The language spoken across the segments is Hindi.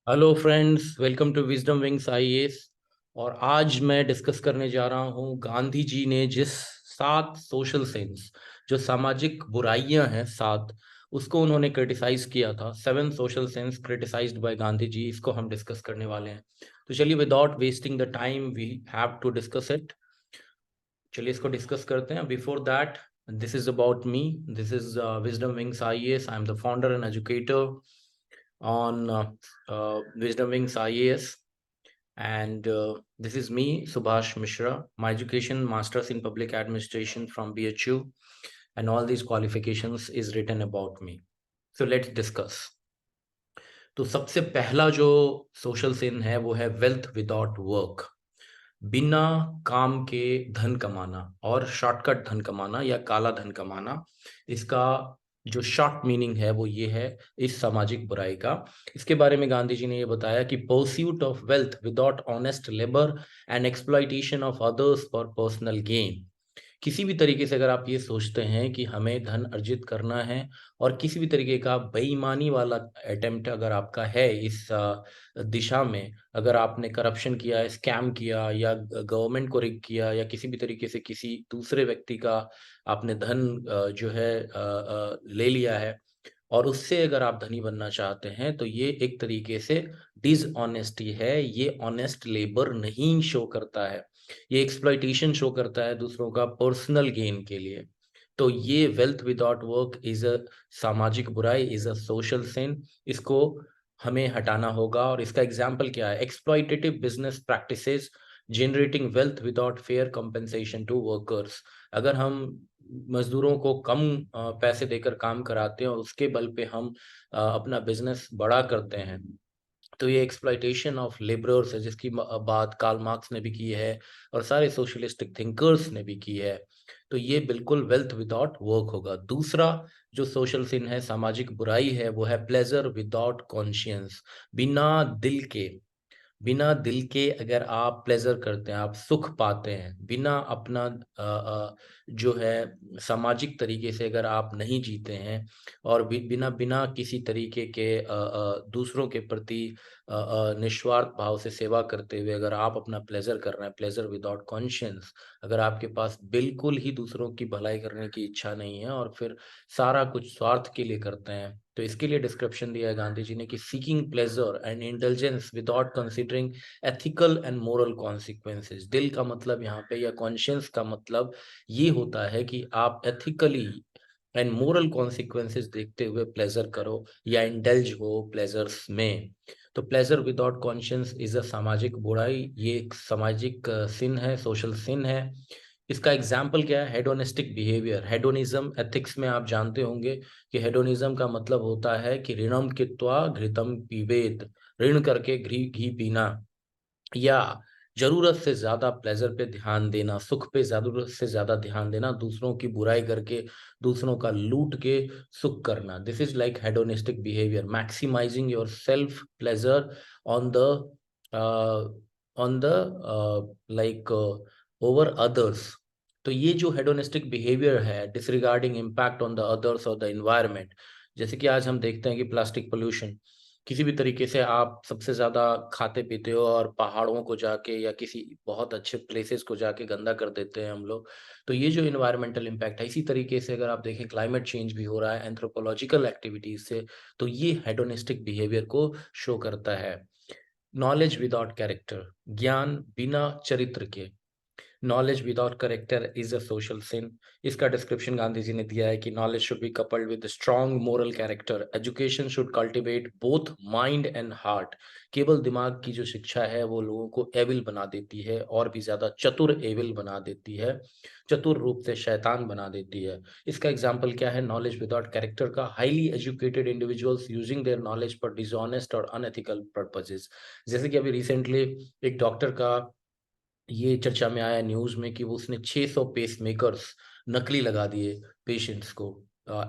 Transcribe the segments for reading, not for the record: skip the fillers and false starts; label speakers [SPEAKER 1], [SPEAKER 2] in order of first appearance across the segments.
[SPEAKER 1] Hello friends, welcome to wisdom wings IAS. और आज मैं डिस्कस करने जा रहा हूँ गांधी जी ने जिस 7 सोशल सेंस, जो सामाजिक बुराइयां हैं 7, उसको उन्होंने क्रिटिसाइज किया था। 7 social sense criticized by Gandhi ji, इसको हम डिस्कस करने वाले हैं। तो चलिए, without wasting the time we have to discuss it. चलिए इसको डिस्कस करते हैं। Before that, this is about me. This is Wisdom wings IAS. I am the founder and educator on Wisdom Wings IAS. And this is me, Subhash Mishra. My education, Masters in Public Administration from BHU, and all these qualifications is written about me. So let's discuss. तो सबसे पहला जो सोशल sin है वो है वेल्थ विदाउट वर्क। बिना काम के धन कमाना और शॉर्टकट धन कमाना या काला धन कमाना, इसका जो शॉर्ट मीनिंग है वो ये है इस सामाजिक बुराई का। इसके बारे में गांधी जी ने ये बताया कि pursuit of wealth without honest labour and exploitation of others for personal gain. किसी भी तरीके से अगर आप ये सोचते हैं कि हमें धन अर्जित करना है और किसी भी तरीके का बेईमानी वाला अटेम्प्ट अगर आपका है इस दिशा में, अगर आपने करप्शन किया है, स्कैम किया या गवर्नमेंट को रिग किया या किसी भी तरीके से किसी दूसरे व्यक्ति का आपने धन जो है ले लिया है और उससे अगर आप धनी बनना चाहते हैं, तो ये एक तरीके से डिसऑनेस्टी है। ये ऑनेस्ट लेबर नहीं शो करता है, ये एक्सप्लॉइटेशन शो करता है दूसरों का पर्सनल गेन के लिए। तो ये wealth without work is a सामाजिक बुराई, इज अ सोशल सिन। इसको हमें हटाना होगा। और इसका एग्जाम्पल क्या है? Exploitative business practices generating wealth without fair compensation to workers. अगर हम मजदूरों को कम पैसे देकर काम कराते हैं और उसके बल पे हम अपना बिजनेस बड़ा करते हैं, तो ये एक्सप्लॉइटेशन ऑफ लेबरर्स है, जिसकी बात कार्ल मार्क्स ने भी की है और सारे सोशलिस्टिक थिंकर्स ने भी की है। तो ये बिल्कुल वेल्थ विदाउट वर्क होगा। दूसरा जो सोशल सिन है, सामाजिक बुराई है, वो है प्लेजर विदाउट कॉन्शियंस। बिना दिल के, बिना दिल के अगर आप प्लेजर करते हैं, आप सुख पाते हैं, बिना अपना जो है सामाजिक तरीके से अगर आप नहीं जीते हैं और बिना बिना किसी तरीके के दूसरों के प्रति निस्वार्थ भाव से सेवा करते हुए अगर आप अपना प्लेजर कर रहे हैं, प्लेजर विदाउट कॉन्शियंस, अगर आपके पास बिल्कुल ही दूसरों की भलाई करने की इच्छा नहीं है और फिर सारा कुछ स्वार्थ के लिए करते हैं, तो इसके लिए डिस्क्रिप्शन दिया है गांधी जी ने कि seeking pleasure and intelligence without considering ethical and moral consequences. दिल का मतलब यहाँ पे या कॉन्शियंस का मतलब ये होता है कि आप एथिकली एंड मोरल कॉन्सिक्वेंसेस देखते हुए प्लेजर करो या इंडल्ज हो प्लेजर्स में। तो pleasure without conscience is a सामाजिक बुराई, ये एक सामाजिक सिन है, सोशल सिन है। इसका एग्जाम्पल क्या है? Hedonistic behaviour. हेडोनिज्म एथिक्स में आप जानते होंगे कि हेडोनिज्म का मतलब होता है कि ऋणम कृत्वा घृतम पीबेत, ऋण करके घी घी पीना, या जरूरत से ज्यादा प्लेजर पे ध्यान देना, सुख पे जरूरत से ज्यादा ध्यान देना, दूसरों की बुराई करके, दूसरों का लूट के सुख करना। This is like hedonistic behaviour, maximising your self pleasure on the on the like over others. तो ये जो हेडोनिस्टिक बिहेवियर है, disregarding impact on the others और द एनवायरनमेंट। जैसे कि आज हम देखते हैं कि प्लास्टिक पोल्यूशन, किसी भी तरीके से आप सबसे ज्यादा खाते पीते हो और पहाड़ों को जाके या किसी बहुत अच्छे प्लेसेस को जाके गंदा कर देते हैं हम लोग। तो ये जो इन्वायरमेंटल इम्पैक्ट है, इसी तरीके से अगर आप देखें क्लाइमेट चेंज भी हो रहा है एंथ्रोपोलॉजिकल एक्टिविटीज से, तो ये हेडोनिस्टिक बिहेवियर को शो करता है। नॉलेज विदाउट कैरेक्टर, ज्ञान बिना चरित्र के, knowledge without character is a social sin. इसका डिस्क्रिप्शन गांधी जी ने दिया है कि knowledge should be coupled with strong moral character, education should cultivate both mind and heart. केवल दिमाग की जो शिक्षा है वो लोगों को एविल बना देती है और भी ज्यादा चतुर एविल बना देती है, चतुर रूप से शैतान बना देती है। इसका एग्जाम्पल क्या है? नॉलेज विदाउट कैरेक्टर का, highly educated individuals using their knowledge for dishonest और अनएथिकल पर्पसेस। जैसे कि अभी रिसेंटली एक डॉक्टर का ये चर्चा में आया न्यूज में कि वो उसने 600 पेस मेकर्स नकली लगा दिए पेशेंट्स को,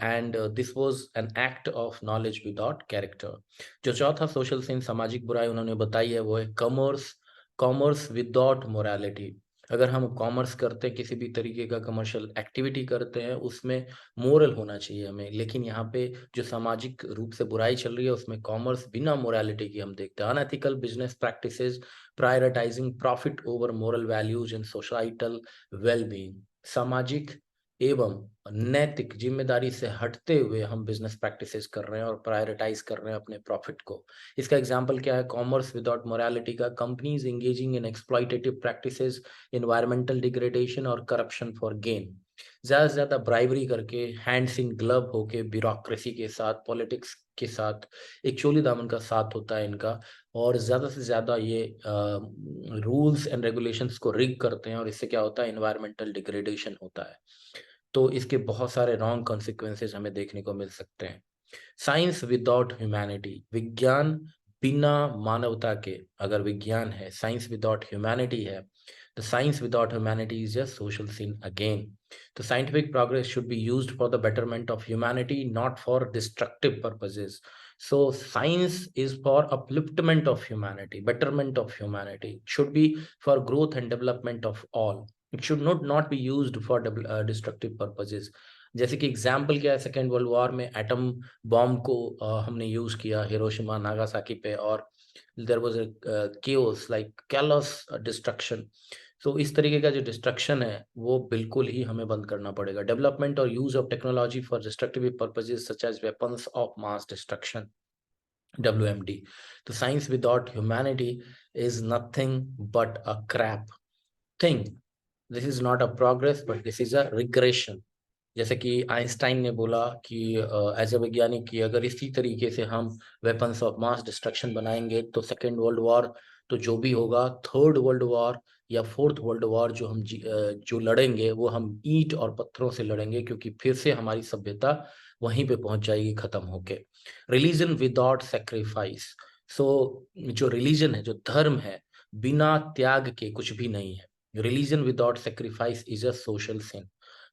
[SPEAKER 1] and this was an act of knowledge without character. जो चौथा सोशल साइन सामाजिक बुराई उन्होंने बताई है वो है कॉमर्स, कॉमर्स विदाउट मोरालिटी। अगर हम कॉमर्स करते हैं, किसी भी तरीके का कमर्शियल एक्टिविटी करते हैं, उसमें मोरल होना चाहिए हमें। लेकिन यहाँ पे जो सामाजिक रूप से बुराई चल रही है, उसमें कॉमर्स बिना मोरालिटी की हम देखते हैं। Unethical business practices, prioritising profit over moral values and societal wellbeing. सामाजिक एवं नैतिक जिम्मेदारी से हटते हुए हम बिजनेस प्रैक्टिसेस कर रहे हैं और प्रायोरिटाइज कर रहे हैं अपने प्रॉफिट को। इसका एग्जांपल क्या है? कॉमर्स विदाउट मोरालिटी का, companies engaging in exploitative practices, environmental degradation और करप्शन फॉर गेन। ज्यादा से ज्यादा ब्राइबरी करके, हैंड्स इन ग्लव होके, ब्यूरोक्रेसी के साथ, पॉलिटिक्स के साथ एक चोली दामन का साथ होता है इनका, और ज्यादा से ज्यादा ये रूल्स एंड रेगुलेशंस को रिग करते हैं, और इससे क्या होता है? एनवायरमेंटल डिग्रेडेशन होता है। तो इसके बहुत सारे रॉन्ग कॉन्सिक्वेंसेज हमें देखने को मिल सकते हैं। साइंस विदाउट ह्यूमैनिटी, विज्ञान बिना मानवता के, अगर विज्ञान है, साइंस विदाउट ह्यूमैनिटी है, the science without humanity is just social sin again. The scientific progress should be used for the betterment of humanity, not for destructive purposes. So science is for upliftment of humanity, betterment of humanity. It should be for growth and development of all. It should not be used for destructive purposes. जैसे कि एग्जाम्पल क्या है? सेकेंड वर्ल्ड वॉर में एटम बॉम्ब को हमने यूज किया हिरोशिमा नागासाकी पे, और there was a chaos like callous destruction. तो इस तरीके का जो डिस्ट्रक्शन है वो बिल्कुल ही हमें बंद करना पड़ेगा। डेवलपमेंट और use of technology for destructive purposes such as weapons of mass destruction, WMD. तो science without humanity is nothing but a crap thing. This is not a progress but this is a regression. जैसे कि आइंस्टाइन ने बोला कि एज अ वैज्ञानिक कि अगर इसी तरीके से हम वेपन्स ऑफ मास डिस्ट्रक्शन बनाएंगे तो सेकेंड वर्ल्ड वॉर तो जो भी होगा, थर्ड वर्ल्ड वॉर या फोर्थ वर्ल्ड वॉर जो जो लड़ेंगे वो हम ईंट और पत्थरों से लड़ेंगे, क्योंकि फिर से हमारी सभ्यता वहीं पे पहुंच जाएगी खत्म होके। Religion without sacrifice. सो जो रिलीजन है, जो धर्म है, बिना त्याग के कुछ भी नहीं है। Religion without sacrifice is a social sin.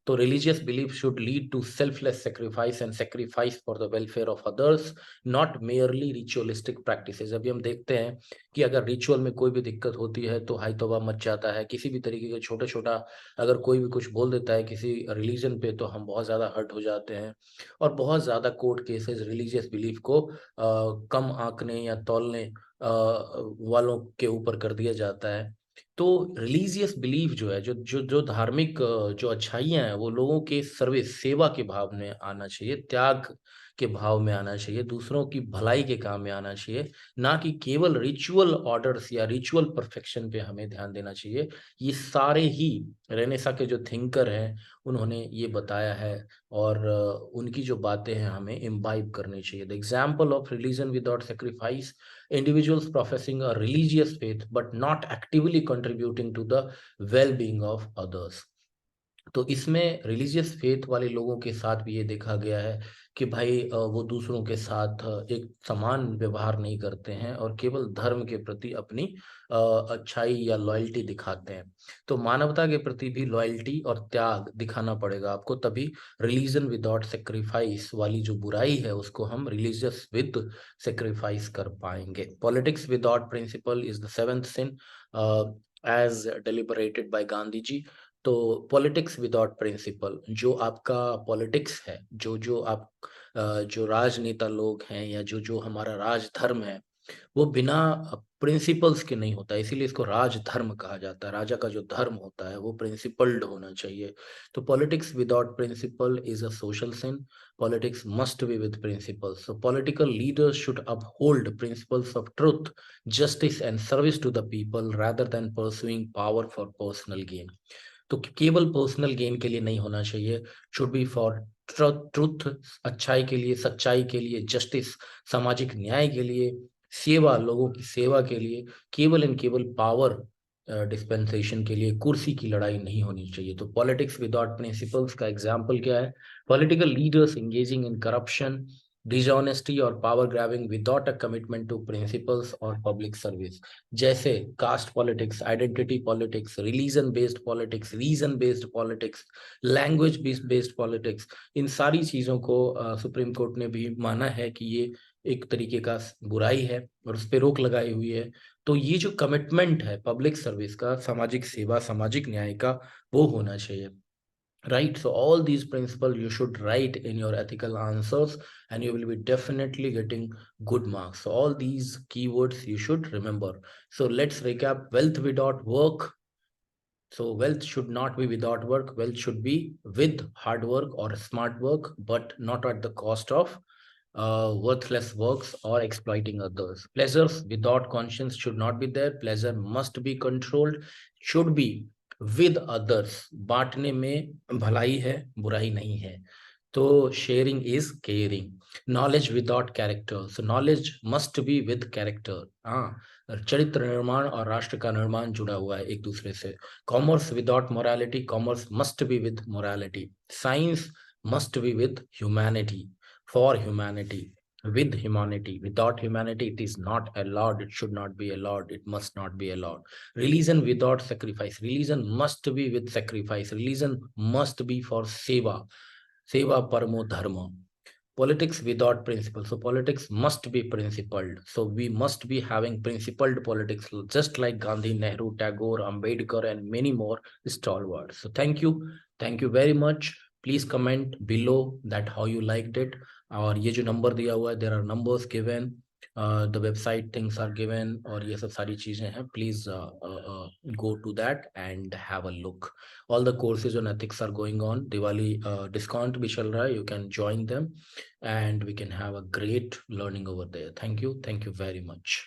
[SPEAKER 1] तो religious belief should lead to selfless sacrifice and sacrifice for the welfare of others, not merely ritualistic practices. अभी हम देखते हैं कि अगर रिचुअल में कोई भी दिक्कत होती है तो हाई तौबा मच जाता है। किसी भी तरीके का छोटा छोटा अगर कोई भी कुछ बोल देता है किसी रिलीजन पे, तो हम बहुत ज़्यादा हर्ट हो जाते हैं, और बहुत ज़्यादा कोर्ट केसेस रिलीजियस बिलीफ को कम आंकने या तौलने वालों के ऊपर कर दिया जाता है। तो रिलीजियस बिलीफ जो है, जो जो जो धार्मिक जो अच्छाइयाँ हैं, वो लोगों के सर्विस, सेवा के भाव में आना चाहिए, त्याग के भाव में आना चाहिए, दूसरों की भलाई के काम में आना चाहिए, ना कि केवल रिचुअल ऑर्डर्स या रिचुअल परफेक्शन पे हमें ध्यान देना चाहिए। ये सारे ही रेनेसा के जो थिंकर हैं उन्होंने ये बताया है, और उनकी जो बातें हैं हमें इम्बाइब करनी चाहिए। The example of religion without sacrifice, individuals professing a religious faith but not actively contributing to the well-being of others. तो इसमें रिलीजियस फेथ वाले लोगों के साथ भी ये देखा गया है कि भाई वो दूसरों के साथ एक समान व्यवहार नहीं करते हैं और केवल धर्म के प्रति अपनी अच्छाई या लॉयल्टी दिखाते हैं। तो मानवता के प्रति भी लॉयल्टी और त्याग दिखाना पड़ेगा आपको, तभी रिलीजन विदाउट सेक्रीफाइस वाली जो बुराई है उसको हम रिलीजियस विद सेक्रीफाइस कर पाएंगे। Politics without principle is the seventh sin as deliberated by Gandhi ji. तो पॉलिटिक्स विदाउट प्रिंसिपल, जो आपका पॉलिटिक्स है, जो जो आप जो राजनेता लोग हैं या जो जो हमारा राजधर्म है, वो बिना प्रिंसिपल्स के नहीं होता, इसीलिए इसको राजधर्म कहा जाता है। राजा का जो धर्म होता है वो प्रिंसिपल्ड होना चाहिए। तो politics without principle is a social sin. Politics must be with principles. So political leaders should uphold principles of truth, justice and service to the people rather than pursuing power for personal gain. तो केवल पर्सनल गेन के लिए नहीं होना चाहिए, शुड बी फॉर ट्रुथ, अच्छाई के लिए, सच्चाई के लिए, जस्टिस, सामाजिक न्याय के लिए, सेवा, लोगों की सेवा के लिए, केवल एंड केवल पावर डिस्पेंसेशन के लिए, कुर्सी की लड़ाई नहीं होनी चाहिए। तो पॉलिटिक्स विदाउट प्रिंसिपल्स का एग्जाम्पल क्या है? Political leaders engaging in corruption, dishonesty और power grabbing without a commitment to principles और पब्लिक सर्विस। जैसे caste politics, identity politics, religion based politics, region based politics, language based politics, इन सारी चीज़ों को सुप्रीम कोर्ट ने भी माना है कि ये एक तरीके का बुराई है और उस पर रोक लगाई हुई है। तो ये जो कमिटमेंट है पब्लिक सर्विस का, सामाजिक सेवा, सामाजिक न्याय का, वो होना चाहिए। Right, so all these principles you should write in your ethical answers, and you will be definitely getting good marks. So all these keywords you should remember. So let's recap. Wealth without work. So wealth should not be without work. Wealth should be with hard work or smart work, but not at the cost of worthless works or exploiting others. Pleasures without conscience should not be there. Pleasure must be controlled, should be with others. बांटने में भलाई है, बुराई नहीं है. तो sharing is caring. Knowledge without character, so knowledge must be with character. हाँ, चरित्र निर्माण और राष्ट्र का निर्माण जुड़ा हुआ है एक दूसरे से. Commerce without morality, commerce must be with morality. Science must be with humanity, for humanity, with humanity. Without humanity it is not allowed, it should not be allowed, it must not be allowed. Religion without sacrifice, religion must be with sacrifice, religion must be for seva, seva paramo dharma. Politics without principle, so politics must be principled, so we must be having principled politics, just like Gandhi, Nehru, Tagore, Ambedkar and many more stalwarts. So thank you very much. Please comment below that how you liked it. और ये जो नंबर दिया हुआ है, there are numbers given, the website things are given, और ये सब सारी चीजें हैं. Please go to that and have a look. All the courses on ethics are going on. Diwali discount भी चल रहा है, you can join them and we can have a great learning over there. Thank you very much.